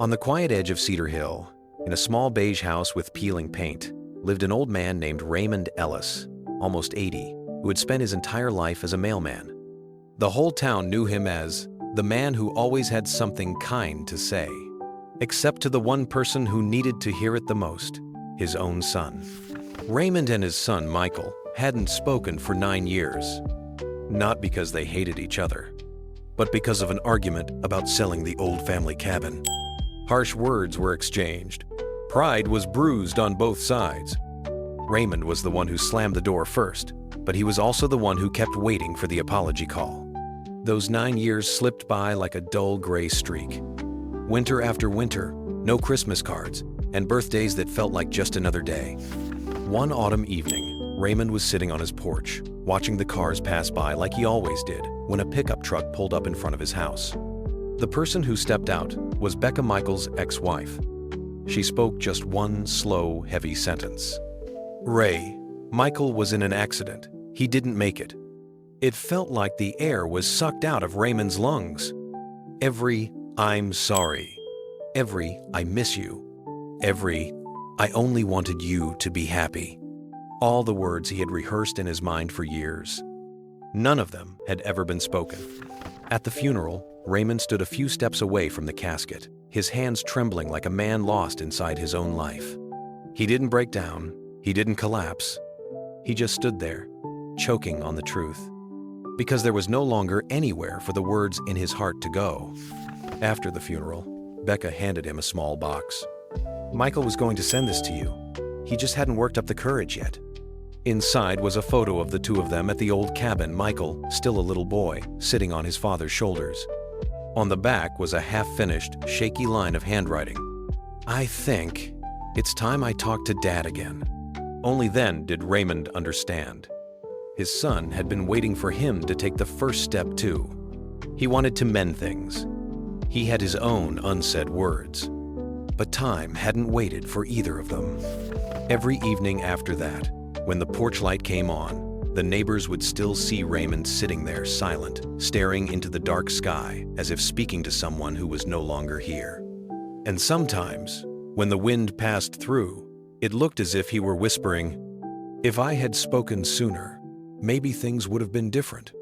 On the quiet edge of Cedar Hill, in a small beige house with peeling paint, lived an old man named Raymond Ellis, almost 80, who had spent his entire life as a mailman. The whole town knew him as the man who always had something kind to say, except to the one person who needed to hear it the most, his own son. Raymond and his son, Michael, hadn't spoken for 9 years. Not because they hated each other, but because of an argument about selling the old family cabin. Harsh words were exchanged. Pride was bruised on both sides. Raymond was the one who slammed the door first, but he was also the one who kept waiting for the apology call. Those 9 years slipped by like a dull gray streak. Winter after winter, no Christmas cards, and birthdays that felt like just another day. One autumn evening, Raymond was sitting on his porch, watching the cars pass by like he always did, when a pickup truck pulled up in front of his house. The person who stepped out was Becca Michael's ex-wife. She spoke just one slow, heavy sentence. "Ray, Michael was in an accident. He didn't make it." It felt like the air was sucked out of Raymond's lungs. Every "I'm sorry," every "I miss you," every "I only wanted you to be happy." All the words he had rehearsed in his mind for years. None of them had ever been spoken. At the funeral, Raymond stood a few steps away from the casket, his hands trembling like a man lost inside his own life. He didn't break down, he didn't collapse. He just stood there, choking on the truth, because there was no longer anywhere for the words in his heart to go. After the funeral, Becca handed him a small box. "Michael was going to send this to you. He just hadn't worked up the courage yet." Inside was a photo of the two of them at the old cabin, Michael, still a little boy, sitting on his father's shoulders. On the back was a half-finished, shaky line of handwriting. "I think it's time I talk to Dad again." Only then did Raymond understand. His son had been waiting for him to take the first step too. He wanted to mend things. He had his own unsaid words. But time hadn't waited for either of them. Every evening after that, when the porch light came on, the neighbors would still see Raymond sitting there silent, staring into the dark sky as if speaking to someone who was no longer here. And sometimes, when the wind passed through, it looked as if he were whispering, "If I had spoken sooner, maybe things would have been different."